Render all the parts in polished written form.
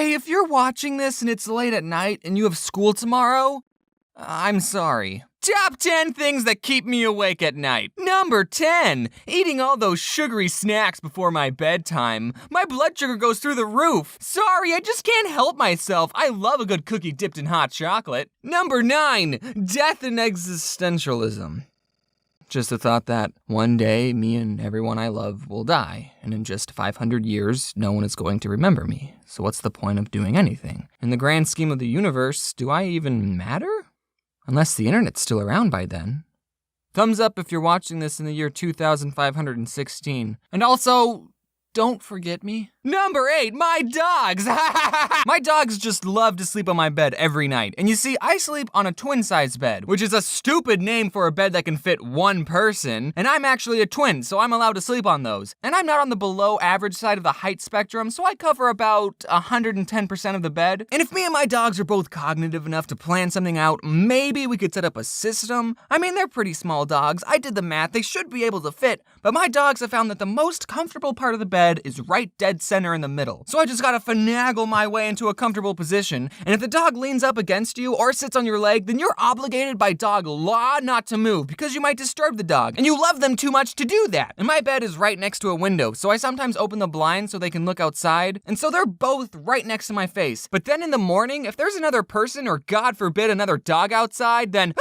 Hey, if you're watching this and it's late at night and you have school tomorrow, I'm sorry. Top 10 things that keep me awake at night. Number 10, eating all those sugary snacks before my bedtime. My blood sugar goes through the roof. Sorry, I just can't help myself. I love a good cookie dipped in hot chocolate. Number 9, death and existentialism. Just the thought that one day, me and everyone I love will die, and in just 500 years, no one is going to remember me. So what's the point of doing anything? In the grand scheme of the universe, do I even matter? Unless the internet's still around by then. Thumbs up if you're watching this in the year 2516. And also, don't forget me. Number 8, my dogs. My dogs just love to sleep on my bed every night. And you see, I sleep on a twin-size bed, which is a stupid name for a bed that can fit one person. And I'm actually a twin, so I'm allowed to sleep on those. And I'm not on the below average side of the height spectrum, so I cover about 110% of the bed. And if me and my dogs are both cognitive enough to plan something out, maybe we could set up a system. I mean, they're pretty small dogs. I did the math. They should be able to fit. But my dogs have found that the most comfortable part of the bed is right dead center in the middle. So I just gotta finagle my way into a comfortable position, and if the dog leans up against you or sits on your leg, then you're obligated by dog law not to move because you might disturb the dog, and you love them too much to do that. And my bed is right next to a window, so I sometimes open the blinds so they can look outside, and so they're both right next to my face. But then in the morning, if there's another person or God forbid another dog outside, then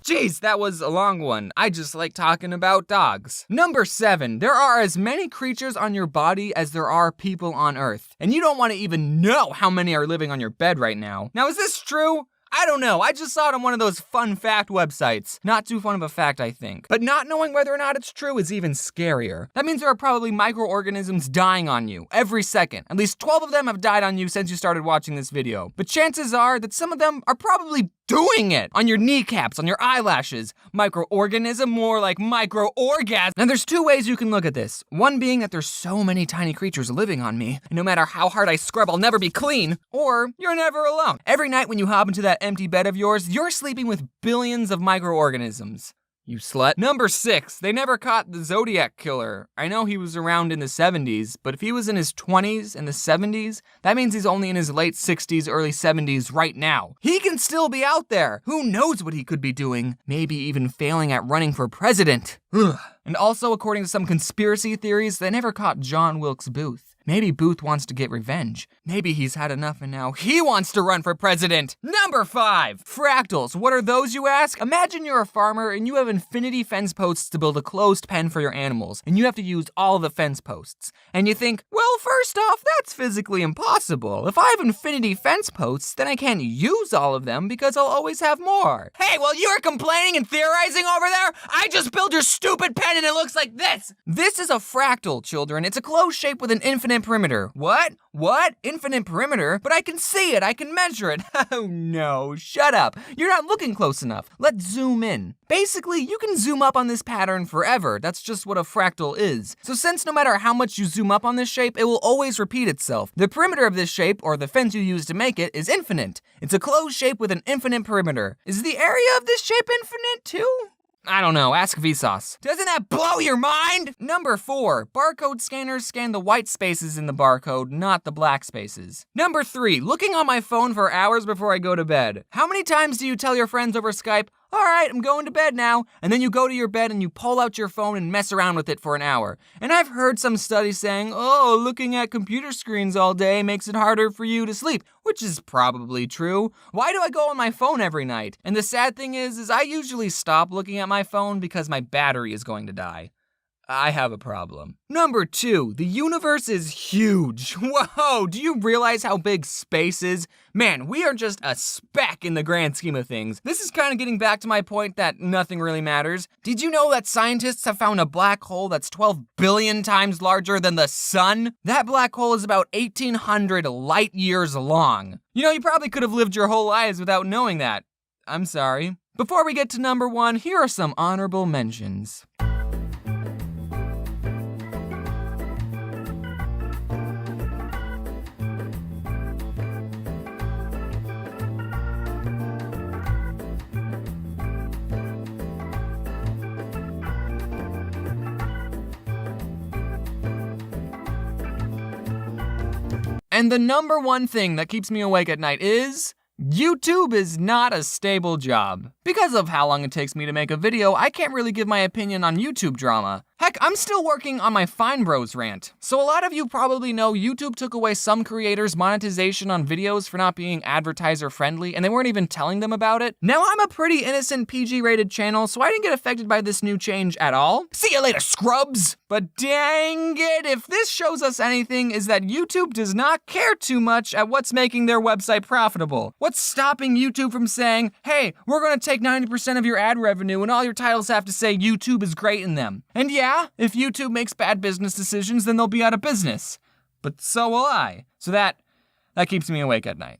Jeez, that was a long one. I just like talking about dogs. Number 7, there are as many creatures on your body as there are people on Earth. And you don't want to even know how many are living on your bed right now. Now, is this true? I don't know, I just saw it on one of those fun fact websites. Not too fun of a fact, I think. But not knowing whether or not it's true is even scarier. That means there are probably microorganisms dying on you every second. At least 12 of them have died on you since you started watching this video. But chances are that some of them are probably doing it on your kneecaps, on your eyelashes. Microorganism, more like micro-orgasm. And there's 2 ways you can look at this. One being that there's so many tiny creatures living on me, and no matter how hard I scrub, I'll never be clean. Or you're never alone. Every night when you hop into that empty bed of yours, you're sleeping with billions of microorganisms. You slut. Number 6, they never caught the Zodiac Killer. I know he was around in the 70s, but if he was in his 20s in the 70s, that means he's only in his late 60s, early 70s right now. He can still be out there. Who knows what he could be doing? Maybe even failing at running for president. Ugh. And also, according to some conspiracy theories, they never caught John Wilkes Booth. Maybe Booth wants to get revenge. Maybe he's had enough and now he wants to run for president. Number 5, fractals. What are those, you ask? Imagine you're a farmer and you have infinity fence posts to build a closed pen for your animals, and you have to use all the fence posts. And you think, well, first off, that's physically impossible. If I have infinity fence posts, then I can't use all of them because I'll always have more. Hey, while you're complaining and theorizing over there, I just built your stupid pen and it looks like this. This is a fractal, children. It's a closed shape with an infinite perimeter. What? What? Infinite perimeter? But I can see it, I can measure it. Oh no, shut up. You're not looking close enough. Let's zoom in. Basically, you can zoom up on this pattern forever. That's just what a fractal is. So since no matter how much you zoom up on this shape, it will always repeat itself. The perimeter of this shape, or the fence you use to make it, is infinite. It's a closed shape with an infinite perimeter. Is the area of this shape infinite too? I don't know, ask Vsauce. Doesn't that blow your mind? Number 4, barcode scanners scan the white spaces in the barcode, not the black spaces. Number 3, looking on my phone for hours before I go to bed. How many times do you tell your friends over Skype, all right, I'm going to bed now, and then you go to your bed and you pull out your phone and mess around with it for an hour? And I've heard some studies saying, oh, looking at computer screens all day makes it harder for you to sleep, which is probably true. Why do I go on my phone every night? And the sad thing is I usually stop looking at my phone because my battery is going to die. I have a problem. Number 2, the universe is huge. Whoa, do you realize how big space is? Man, we are just a speck in the grand scheme of things. This is kind of getting back to my point that nothing really matters. Did you know that scientists have found a black hole that's 12 billion times larger than the sun? That black hole is about 1,800 light years long. You know, you probably could have lived your whole lives without knowing that. I'm sorry. Before we get to number 1, here are some honorable mentions. And the number one thing that keeps me awake at night is YouTube is not a stable job. Because of how long it takes me to make a video, I can't really give my opinion on YouTube drama. Heck, I'm still working on my Fine Bros rant. So a lot of you probably know YouTube took away some creators' monetization on videos for not being advertiser friendly, and they weren't even telling them about it. Now I'm a pretty innocent PG-rated channel, so I didn't get affected by this new change at all. See you later, scrubs! But dang it, if this shows us anything, is that YouTube does not care too much at what's making their website profitable. What's stopping YouTube from saying, hey, we're gonna take 90% of your ad revenue and all your titles have to say YouTube is great in them. And yeah, if YouTube makes bad business decisions, then they'll be out of business. But so will I. So that keeps me awake at night.